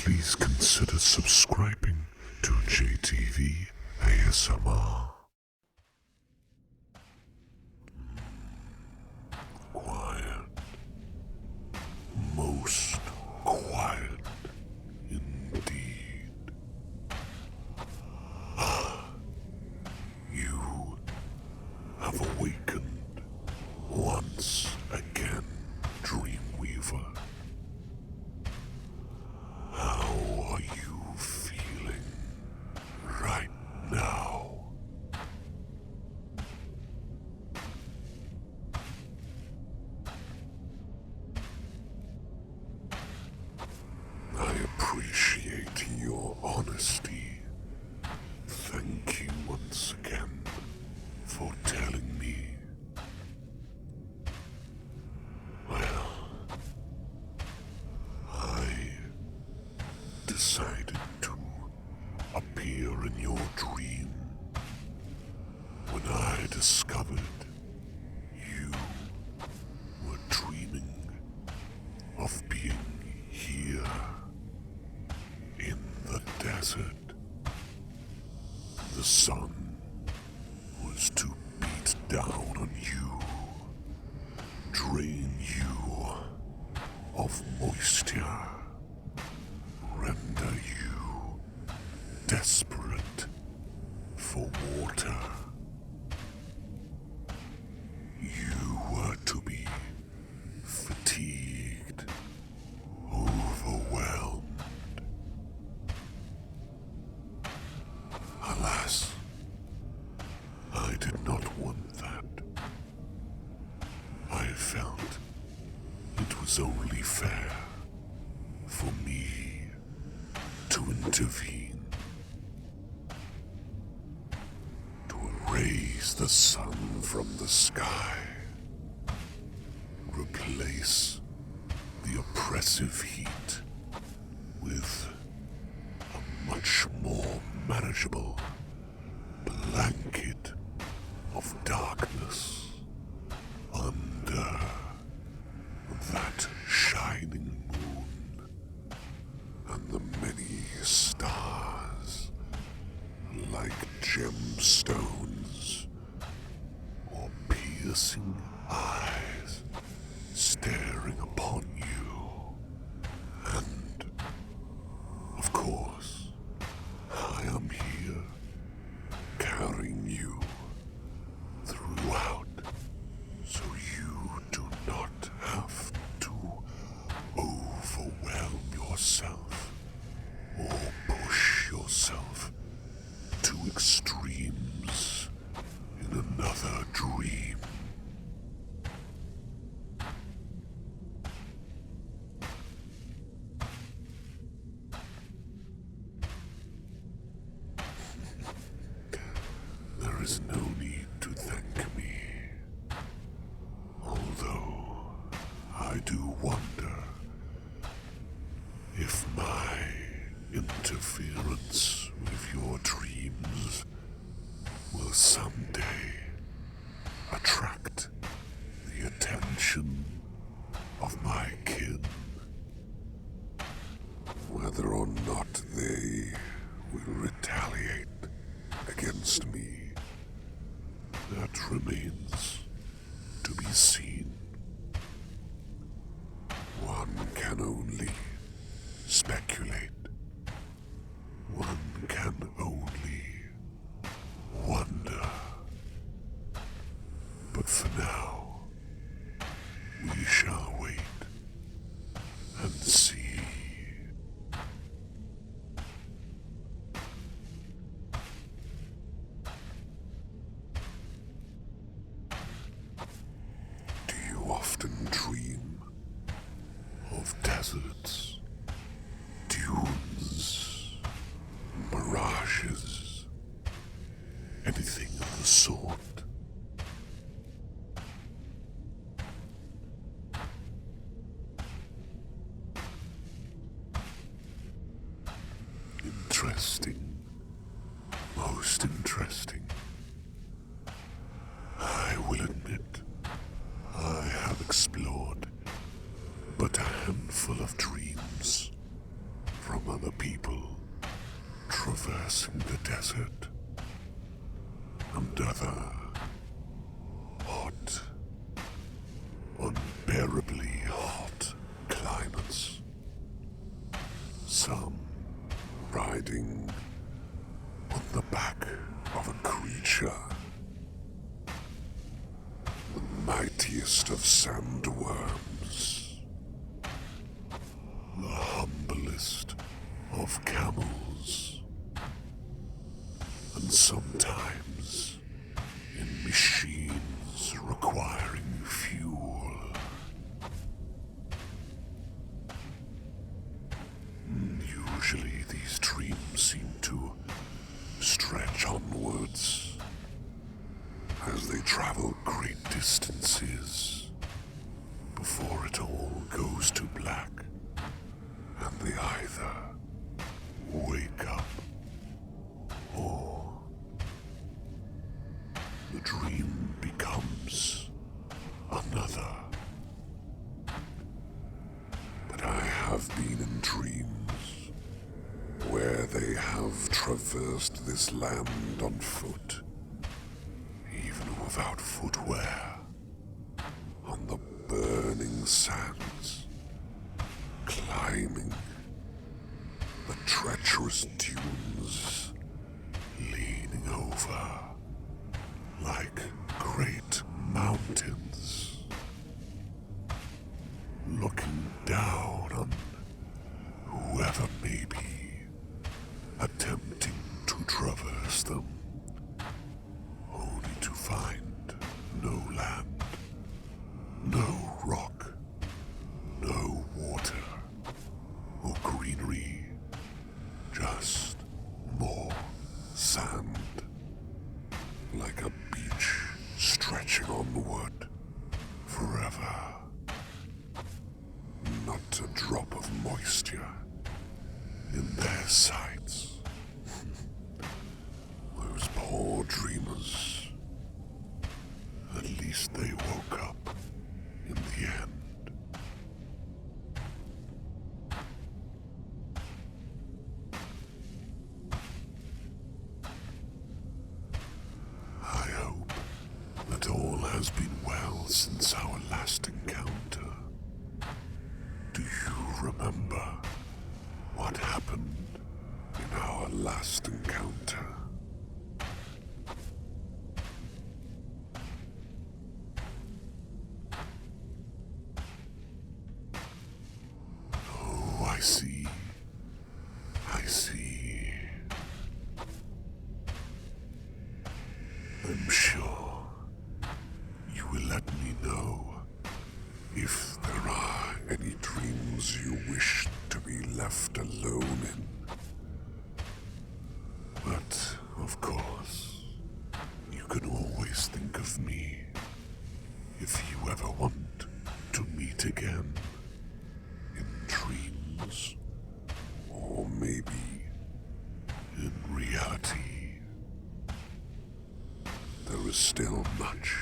please consider subscribing to JTV ASMR. Quiet. Most quiet indeed. You have awakened once again, Dreamweaver. How are you feeling right now? I appreciate your honesty. Thank you once again for telling me. Well, I decided to appear in your dream when I discovered you were dreaming of being here in the desert. The sun was to beat down on you, drain you of moisture, render you desperate for water. You were to be fatigued, overwhelmed. Alas, I did not want that. I felt it was only fair for me to intervene, to erase the sun from the sky, replace the oppressive heat with a much more manageable blanket of darkness under that shining moon and the many stars like gemstones or piercing eyes staring upon you. And, of course, I am here carrying you throughout, so you do not have to overwhelm yourself or push yourself to extremes in another dream. There is no need to thank me, although I do wonder if my interference with your dreams will someday attract the attention of my kin. Whether or not they will retaliate against me, that remains to be seen. One can only speculate. One can only wonder. But for now, we shall wait and see. Do you often dream of deserts, dunes, mirages, anything of the sort? Interesting, most interesting. I will admit, I have explored but a handful of dreams from from other people traversing the desert and other hot, unbearably hot climates. Some riding on the back of a creature, the mightiest of sandworms, the humblest of camels, and sometimes in machines requiring fuel. Usually these dreams seem to stretch onwards as they travel great distances before it all goes to black and they either wake up or the dream becomes another. But I have been in dreams where they have traversed this land on foot, even without footwear, on the burning sands, climbing the treacherous dunes, leaning over like great mountains, looking down on whoever may be attempting to traverse them, only to find no land, no rock, no water or greenery, just more sand, like a beach stretching onward forever. Not a drop of moisture in their sights. Those poor dreamers. At least they woke up in the end. I hope that all has been well since our last encounter. Do you remember what happened in our last encounter? Oh, I see. I see. I'm sure you will let me know if there are any dreams you wish to be left alone in. But, of course, you can always think of me if you ever want to meet again in dreams, or maybe in reality. There is still much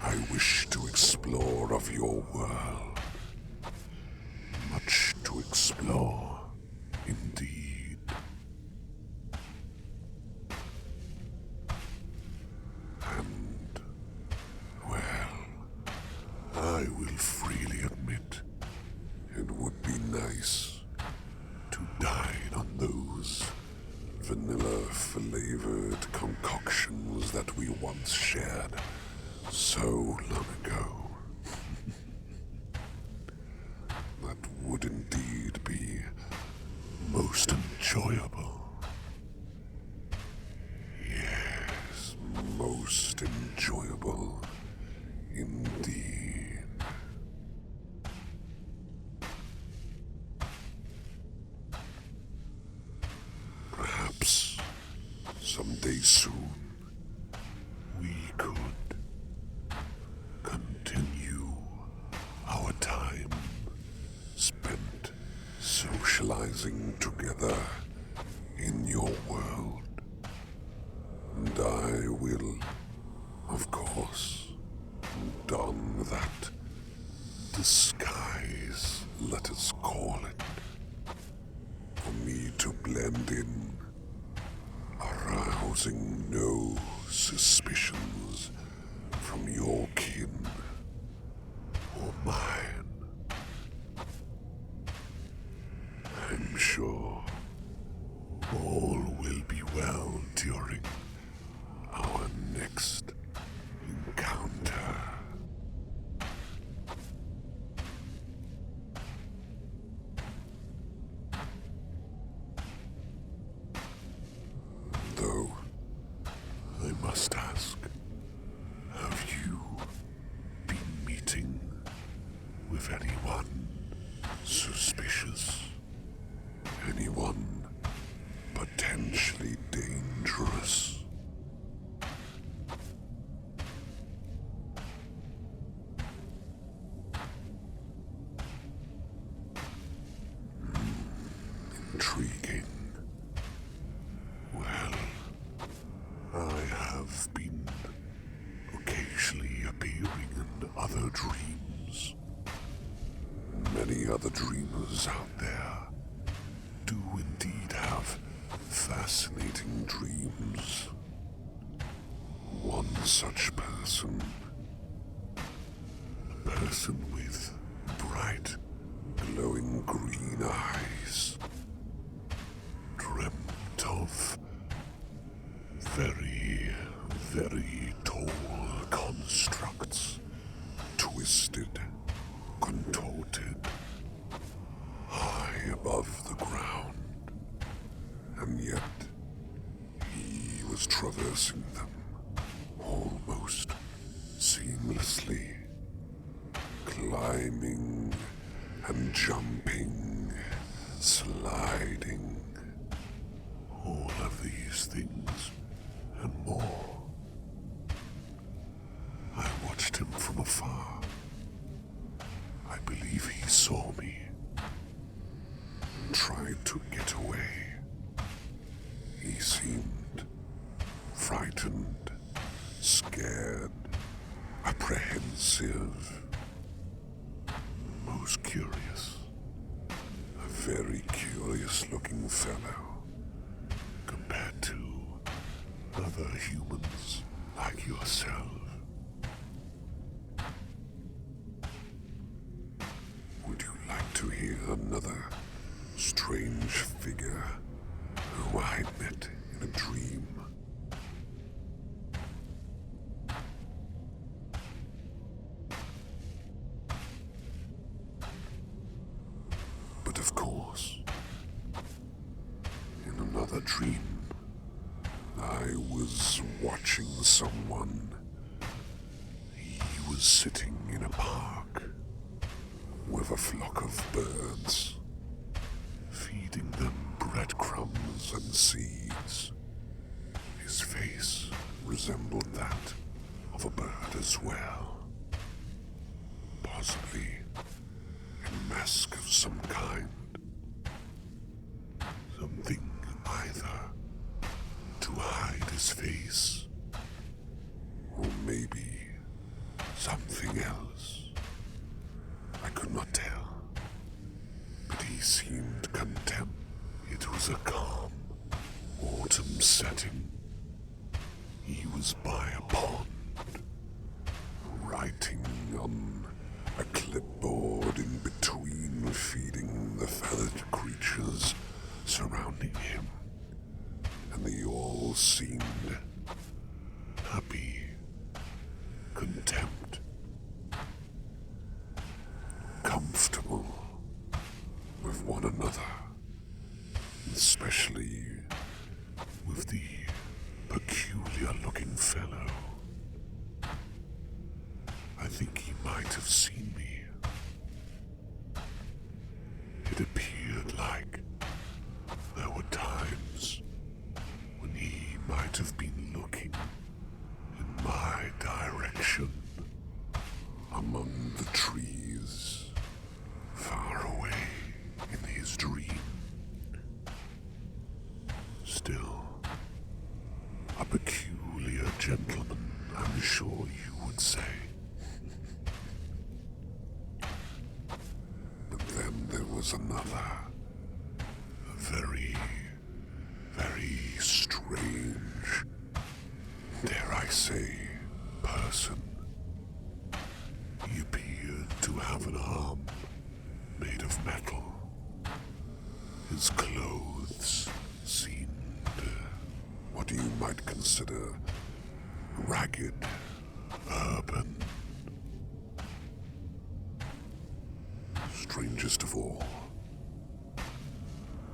I wish to explore of your world. Much to explore, indeed. And, well, I will freely admit it would be nice to dine on those vanilla-flavored concoctions that we once shared so long ago. That would indeed be most enjoyable. Yes, most enjoyable indeed. Perhaps someday soon we could continue our time spent socializing together in your world. And I will, of course, don that disguise, let us call it. For me blend in, arousing no suspicions from your kin or mine. I'm sure all will be well during our next encounter. Though, I must ask, have you been meeting with anyone suspicious? Anyone potentially dangerous? Intriguing. Well, I have been occasionally appearing in other dreams. Many other dreamers out there do indeed have fascinating dreams. One such person, a person with bright, glowing green eyes, dreamt of very, very tall constructs, twisted, contorted, high above the ground, and yet he was traversing them almost seamlessly, climbing and jumping, sliding, all of these things and more. I watched him from afar. I believe he saw me and tried to get away. He seemed frightened, scared, apprehensive, most curious. A very curious-looking fellow compared to other humans like yourself. Would you like to hear another strange figure who I met in a dream? But of course, in another dream, I was watching someone. He was sitting in a park with a flock of birds, feeding them breadcrumbs and seeds. His face resembled that of a bird as well, possibly a mask of some kind, something either to hide his face, or maybe something else. I could not tell, but he seemed content. It was a calm autumn setting. He was by a pond, writing on a clipboard in between, feeding the feathered creatures surrounding him, and they all seemed happy, content, comfortable with one another, especially with the peculiar-looking fellow. I think he might have seen me. It appeared like there were times when he might have been looking in my direction, among the trees, far away in his dream. Still, a peculiar gentleman, I'm sure you would say. But then there was another, a very, very strange, dare I say, person. He appeared to have an arm made of metal. His clothes seemed what you might consider ragged, urban. Strangest of all,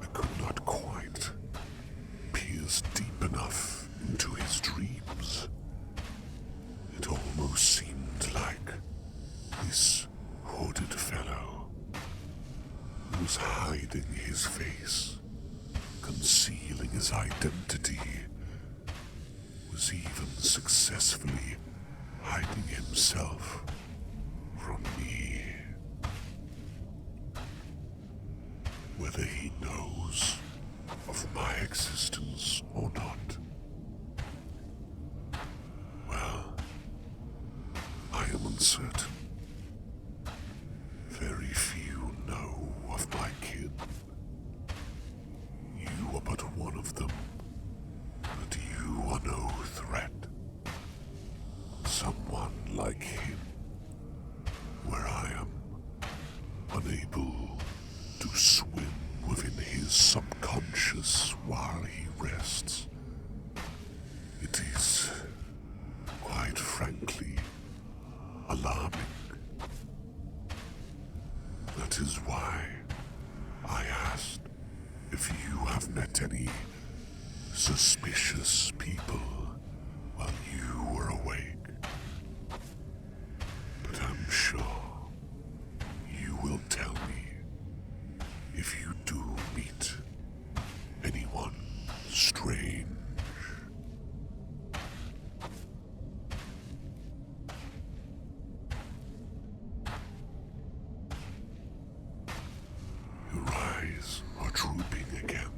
I could not quite pierce deep enough into his dreams. It almost seemed like this hooded fellow was hiding his face, concealing his identity, was even successfully hiding himself from me. Whether he knows of my existence or not, well, I am uncertain. Very few know of my kin. You are but one of them, but you are no threat. Someone like him, where I am, unable to swim within his subconscious while he rests. It is, quite frankly, alarming. That is why I asked if you have met any suspicious people while you were awake. But I'm sure you will tell me if you do meet anyone strange. Your eyes are drooping again.